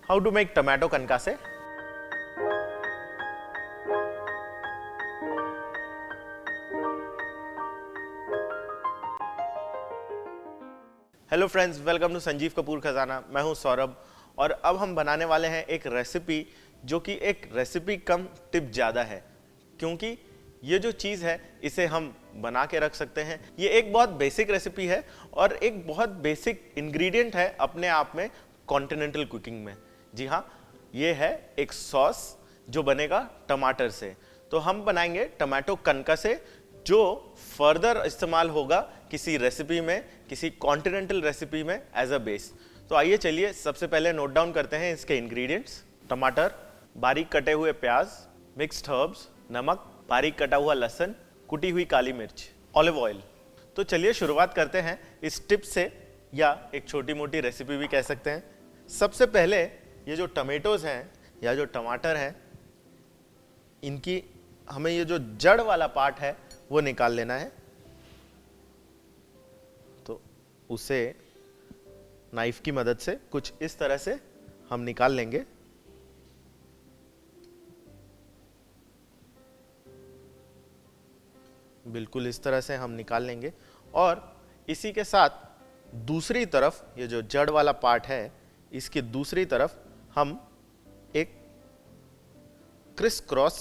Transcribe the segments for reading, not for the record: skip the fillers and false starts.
How to make tomato concasse? Hello friends, welcome to Sanjeev Kapoor Khazana. मैं हूं सौरभ और अब हम बनाने वाले हैं एक रेसिपी जो कि एक रेसिपी कम टिप ज़्यादा है, क्योंकि ये जो चीज़ है इसे हम बना के रख सकते हैं। ये एक बहुत बेसिक रेसिपी है और एक बहुत बेसिक इंग्रेडिएंट है अपने आप में कॉन्टिनेंटल कुकिंग में। जी हाँ, ये है एक सॉस जो बनेगा टमाटर से। तो हम बनाएंगे टमाटो कनकसे, जो फर्दर इस्तेमाल होगा किसी रेसिपी में, किसी कॉन्टिनेंटल रेसिपी में एज अ बेस। तो आइए चलिए सबसे पहले नोट डाउन करते हैं इसके इंग्रेडिएंट्स। टमाटर, बारीक कटे हुए प्याज, मिक्स्ड हर्ब्स, नमक, बारीक कटा हुआ लहसुन, कुटी हुई काली मिर्च, ऑलिव ऑयल। तो चलिए शुरुआत करते हैं इस टिप से, या एक छोटी मोटी रेसिपी भी कह सकते हैं। सबसे पहले ये जो टमेटोज हैं या जो टमाटर हैं, इनकी हमें ये जो जड़ वाला पार्ट है वो निकाल लेना है। तो उसे नाइफ की मदद से कुछ इस तरह से हम निकाल लेंगे। बिल्कुल इस तरह से हम निकाल लेंगे और इसी के साथ दूसरी तरफ ये जो जड़ वाला पार्ट है, इसकी दूसरी तरफ हम एक क्रिस क्रॉस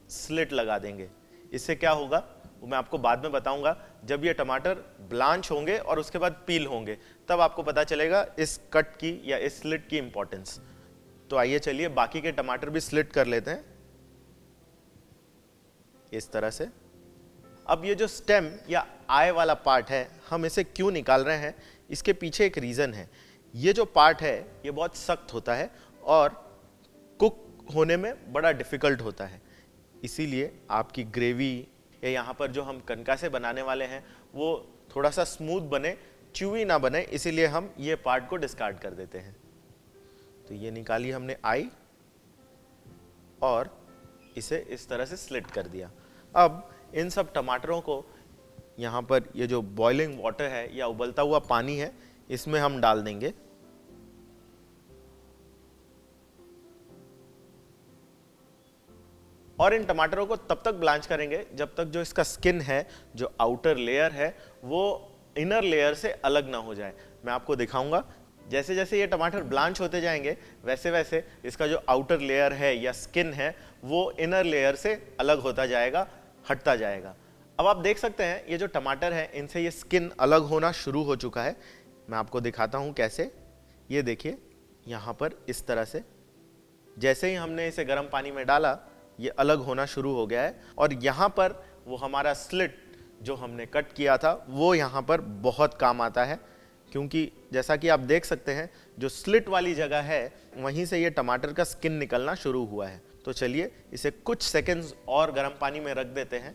स्लिट लगा देंगे। इससे क्या होगा वो मैं आपको बाद में बताऊंगा। जब ये टमाटर ब्लांच होंगे और उसके बाद पील होंगे, तब आपको पता चलेगा इस कट की या इस स्लिट की इंपॉर्टेंस। तो आइए चलिए बाकी के टमाटर भी स्लिट कर लेते हैं इस तरह से। अब ये जो स्टेम या आई वाला पार्ट है, हम इसे क्यों निकाल रहे हैं, इसके पीछे एक रीज़न है। ये जो पार्ट है ये बहुत सख्त होता है और कुक होने में बड़ा डिफ़िकल्ट होता है। इसीलिए आपकी ग्रेवी या यहाँ पर जो हम कनकासे बनाने वाले हैं वो थोड़ा सा स्मूथ बने, च्यूवी ना बने, इसीलिए हम ये पार्ट को डिस्कार्ड कर देते हैं। तो ये निकाली हमने आई और इसे इस तरह से स्लिट कर दिया। अब इन सब टमाटरों को यहाँ पर ये जो बॉइलिंग वाटर है या उबलता हुआ पानी है, इसमें हम डाल देंगे। और इन टमाटरों को तब तक ब्लांच करेंगे जब तक जो इसका स्किन है, जो आउटर लेयर है, वो इनर लेयर से अलग ना हो जाए। मैं आपको दिखाऊंगा। जैसे जैसे ये टमाटर ब्लांच होते जाएंगे वैसे वैसे इसका जो आउटर लेयर है या स्किन है वो इनर लेयर से अलग होता जाएगा, हटता जाएगा। अब आप देख सकते हैं ये जो टमाटर है इनसे ये स्किन अलग होना शुरू हो चुका है। मैं आपको दिखाता हूँ कैसे। ये देखिए यहाँ पर इस तरह से जैसे ही हमने इसे गर्म पानी में डाला ये अलग होना शुरू हो गया है। और यहाँ पर वो हमारा स्लिट जो हमने कट किया था वो यहाँ पर बहुत काम आता है, क्योंकि जैसा कि आप देख सकते हैं जो स्लिट वाली जगह है वहीं से ये टमाटर का स्किन निकलना शुरू हुआ है। तो चलिए इसे कुछ सेकंड्स और गर्म पानी में रख देते हैं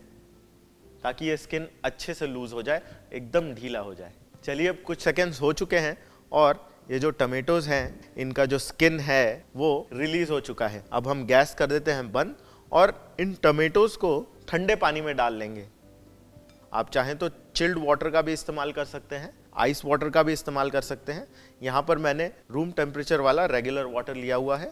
ताकि ये स्किन अच्छे से लूज हो जाए, एकदम ढीला हो जाए। चलिए अब कुछ सेकंड्स हो चुके हैं और ये जो टमेटोज हैं इनका जो स्किन है वो रिलीज हो चुका है। अब हम गैस कर देते हैं बंद और इन टमेटोज को ठंडे पानी में डाल लेंगे। आप चाहें तो चिल्ड वाटर का भी इस्तेमाल कर सकते हैं, आइस वाटर का भी इस्तेमाल कर सकते हैं। यहाँ पर मैंने रूम टेम्परेचर वाला रेगुलर वाटर लिया हुआ है।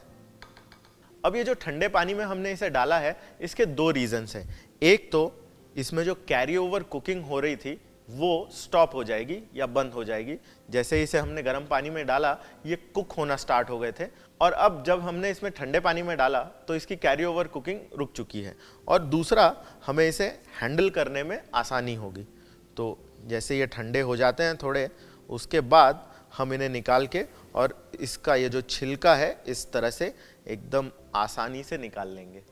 अब ये जो ठंडे पानी में हमने इसे डाला है, इसके दो रीजंस हैं। एक तो इसमें जो कैरी ओवर कुकिंग हो रही थी वो स्टॉप हो जाएगी या बंद हो जाएगी। जैसे ही इसे हमने गर्म पानी में डाला ये कुक होना स्टार्ट हो गए थे, और अब जब हमने इसमें ठंडे पानी में डाला तो इसकी कैरी ओवर कुकिंग रुक चुकी है। और दूसरा, हमें इसे हैंडल करने में आसानी होगी। तो जैसे ये ठंडे हो जाते हैं थोड़े, उसके बाद हम इन्हें निकाल के और इसका ये जो छिलका है इस तरह से एकदम आसानी से निकाल लेंगे।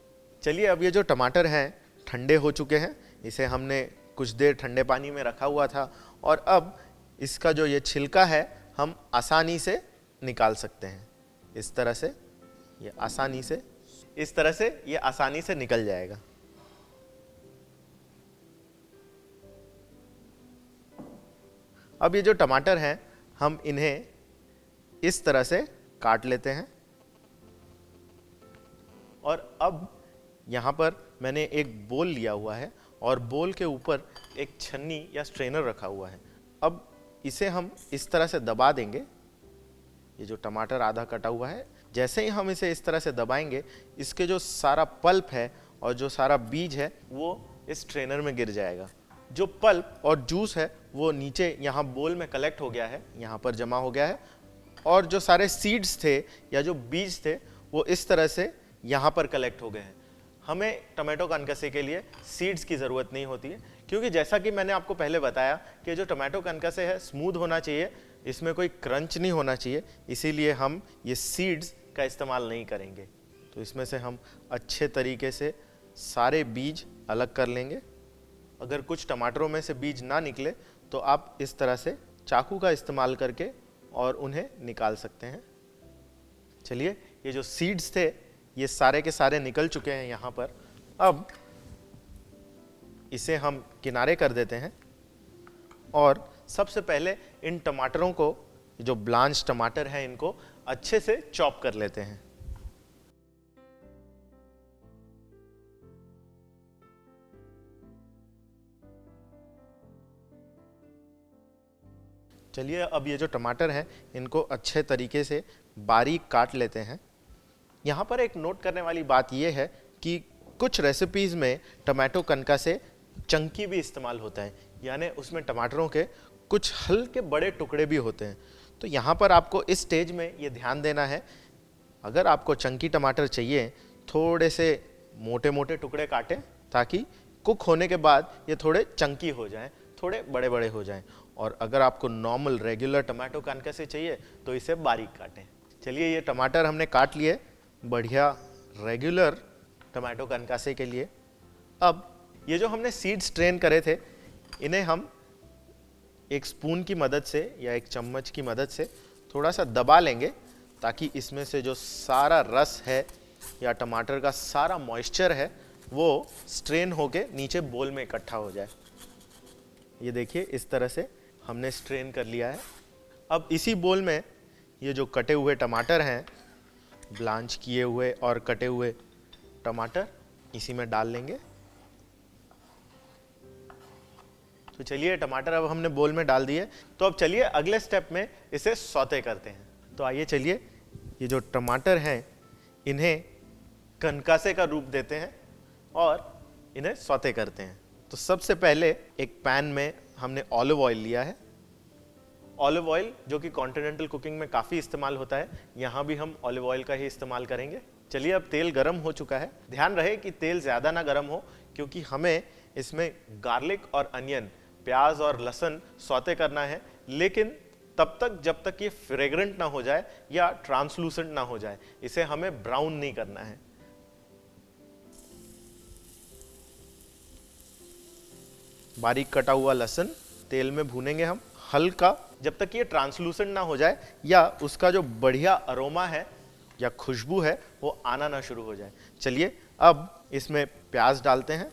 चलिए अब ये जो टमाटर हैं ठंडे हो चुके हैं, इसे हमने कुछ देर ठंडे पानी में रखा हुआ था और अब इसका जो ये छिलका है हम आसानी से निकाल सकते हैं। इस तरह से ये आसानी से ये आसानी से निकल जाएगा। अब ये जो टमाटर हैं हम इन्हें इस तरह से काट लेते हैं और अब यहाँ पर मैंने एक बोल लिया हुआ है और बोल के ऊपर एक छन्नी या स्ट्रेनर रखा हुआ है। अब इसे हम इस तरह से दबा देंगे ये जो टमाटर आधा कटा हुआ है, जैसे ही हम इसे इस तरह से दबाएंगे, इसके जो सारा पल्प है और जो सारा बीज है वो इस स्ट्रेनर में गिर जाएगा। जो पल्प और जूस है वो नीचे यहाँ बोल में कलेक्ट हो गया है, यहाँ पर जमा हो गया है, और जो सारे सीड्स थे या जो बीज थे वो इस तरह से यहाँ पर कलेक्ट हो गए हैं। हमें टमाटो कनकसे के लिए सीड्स की ज़रूरत नहीं होती है, क्योंकि जैसा कि मैंने आपको पहले बताया कि जो टमाटो कनकसे है स्मूथ होना चाहिए, इसमें कोई क्रंच नहीं होना चाहिए, इसीलिए हम ये सीड्स का इस्तेमाल नहीं करेंगे। तो इसमें से हम अच्छे तरीके से सारे बीज अलग कर लेंगे। अगर कुछ टमाटरों में से बीज ना निकले तो आप इस तरह से चाकू का इस्तेमाल करके और उन्हें निकाल सकते हैं। चलिए, ये जो सीड्स थे ये सारे के सारे निकल चुके हैं यहाँ पर। अब इसे हम किनारे कर देते हैं और सबसे पहले इन टमाटरों को, जो ब्लांच टमाटर हैं, इनको अच्छे से चॉप कर लेते हैं। चलिए, अब ये जो टमाटर हैं इनको अच्छे तरीके से बारीक काट लेते हैं। यहाँ पर एक नोट करने वाली बात यह है कि कुछ रेसिपीज़ में टमाटो कनका से चंकी भी इस्तेमाल होता है, यानी उसमें टमाटरों के कुछ हल्के बड़े टुकड़े भी होते हैं। तो यहाँ पर आपको इस स्टेज में ये ध्यान देना है, अगर आपको चंकी टमाटर चाहिए थोड़े से मोटे मोटे टुकड़े काटें, ताकि कुक होने के बाद ये थोड़े चंकी हो जाएं, थोड़े बड़े बड़े हो जाएं। और अगर आपको नॉर्मल रेगुलर टमाटो कनका से चाहिए तो इसे बारीक काटें। चलिए, ये टमाटर हमने काट लिए बढ़िया रेगुलर टमाटो कनकासे के लिए। अब ये जो हमने सीड स्ट्रेन करे थे, इन्हें हम एक स्पून की मदद से या एक चम्मच की मदद से थोड़ा सा दबा लेंगे, ताकि इसमें से जो सारा रस है या टमाटर का सारा मॉइस्चर है वो स्ट्रेन होके नीचे बोल में इकट्ठा हो जाए। ये देखिए, इस तरह से हमने स्ट्रेन कर लिया है। अब इसी बोल में ये जो कटे हुए टमाटर हैं, ब्लांच किए हुए और कटे हुए टमाटर, इसी में डाल लेंगे। तो चलिए, टमाटर अब हमने बोल में डाल दिए। तो अब चलिए अगले स्टेप में इसे सौते करते हैं। तो आइए चलिए, ये जो टमाटर हैं इन्हें कनकासे का रूप देते हैं और इन्हें सौते करते हैं। तो सबसे पहले एक पैन में हमने ऑलिव ऑयल लिया है। ऑलिव ऑयल जो कि कॉन्टिनेंटल कुकिंग में काफ़ी इस्तेमाल होता है, यहाँ भी हम ऑलिव ऑयल का ही इस्तेमाल करेंगे। चलिए, अब तेल गरम हो चुका है। ध्यान रहे कि तेल ज़्यादा ना गरम हो, क्योंकि हमें इसमें गार्लिक और अनियन, प्याज और लहसुन सौते करना है, लेकिन तब तक जब तक ये फ्रेग्रेंट ना हो जाए या ट्रांसलूसेंट ना हो जाए। इसे हमें ब्राउन नहीं करना है। बारीक कटा हुआ लहसुन तेल में भूनेंगे हम हल्का, जब तक ये ट्रांसलूसेंट ना हो जाए या उसका जो बढ़िया अरोमा है या खुशबू है वो आना ना शुरू हो जाए। चलिए, अब इसमें प्याज डालते हैं।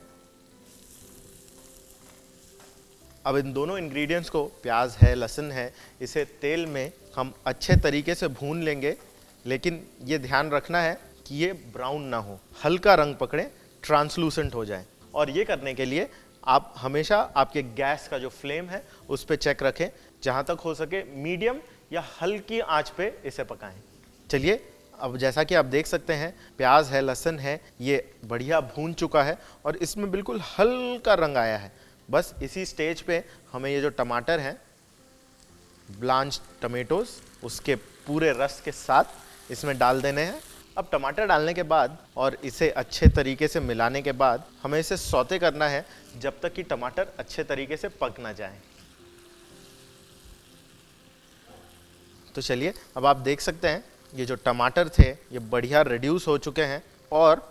अब इन दोनों इंग्रेडिएंट्स को, प्याज है, लहसुन है, इसे तेल में हम अच्छे तरीके से भून लेंगे, लेकिन ये ध्यान रखना है कि ये ब्राउन ना हो, हल्का रंग पकड़े, ट्रांसलूसेंट हो जाए। और ये करने के लिए आप हमेशा आपके गैस का जो फ्लेम है उस पर चेक रखें, जहाँ तक हो सके मीडियम या हल्की आंच पे इसे पकाएं। चलिए, अब जैसा कि आप देख सकते हैं प्याज है, लहसुन है, ये बढ़िया भून चुका है और इसमें बिल्कुल हल्का रंग आया है। बस इसी स्टेज पे हमें ये जो टमाटर हैं, ब्लांच टमेटोज, उसके पूरे रस के साथ इसमें डाल देने हैं। अब टमाटर डालने के बाद और इसे अच्छे तरीके से मिलाने के बाद हमें इसे सौते करना है जब तक कि टमाटर अच्छे तरीके से पक ना जाए। तो चलिए, अब आप देख सकते हैं ये जो टमाटर थे ये बढ़िया रिड्यूस हो चुके हैं और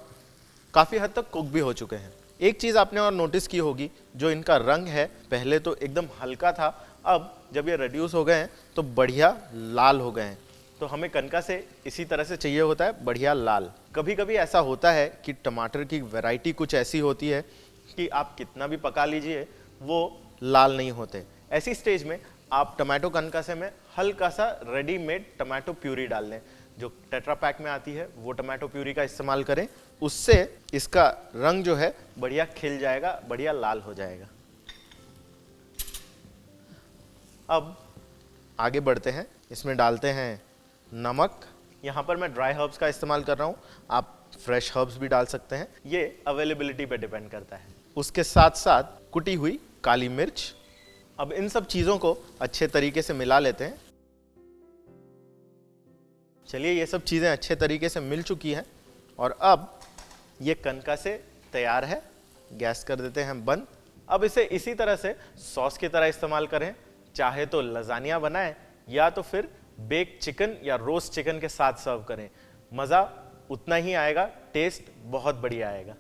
काफ़ी हद तक कुक भी हो चुके हैं। एक चीज़ आपने और नोटिस की होगी, जो इनका रंग है पहले तो एकदम हल्का था, अब जब ये रिड्यूस हो गए हैं तो बढ़िया लाल हो गए हैं। तो हमें कनका से इसी तरह से चाहिए होता है, बढ़िया लाल। कभी कभी ऐसा होता है कि टमाटर की वैरायटी कुछ ऐसी होती है कि आप कितना भी पका लीजिए वो लाल नहीं होते। ऐसी स्टेज में आप टमाटो कनकासे में हल्का सा रेडीमेड टमाटो प्यूरी डाल लें, जो टेट्रा पैक में आती है वो टमाटो प्यूरी का इस्तेमाल करें, उससे इसका रंग जो है बढ़िया खिल जाएगा, बढ़िया लाल हो जाएगा। अब आगे बढ़ते हैं, इसमें डालते हैं नमक, यहाँ पर मैं ड्राई हर्ब्स का इस्तेमाल कर रहा हूँ, आप फ्रेश हर्ब्स भी डाल सकते हैं, ये अवेलेबिलिटी पे डिपेंड करता है। उसके साथ साथ कुटी हुई काली मिर्च। अब इन सब चीज़ों को अच्छे तरीके से मिला लेते हैं। चलिए, ये सब चीज़ें अच्छे तरीके से मिल चुकी हैं और अब ये कनका से तैयार है। गैस कर देते हैं बंद। अब इसे इसी तरह से सॉस की तरह इस्तेमाल करें, चाहे तो लजानिया बनाएं या तो फिर बेक चिकन या रोस्ट चिकन के साथ सर्व करें। मज़ा उतना ही आएगा, टेस्ट बहुत बढ़िया आएगा।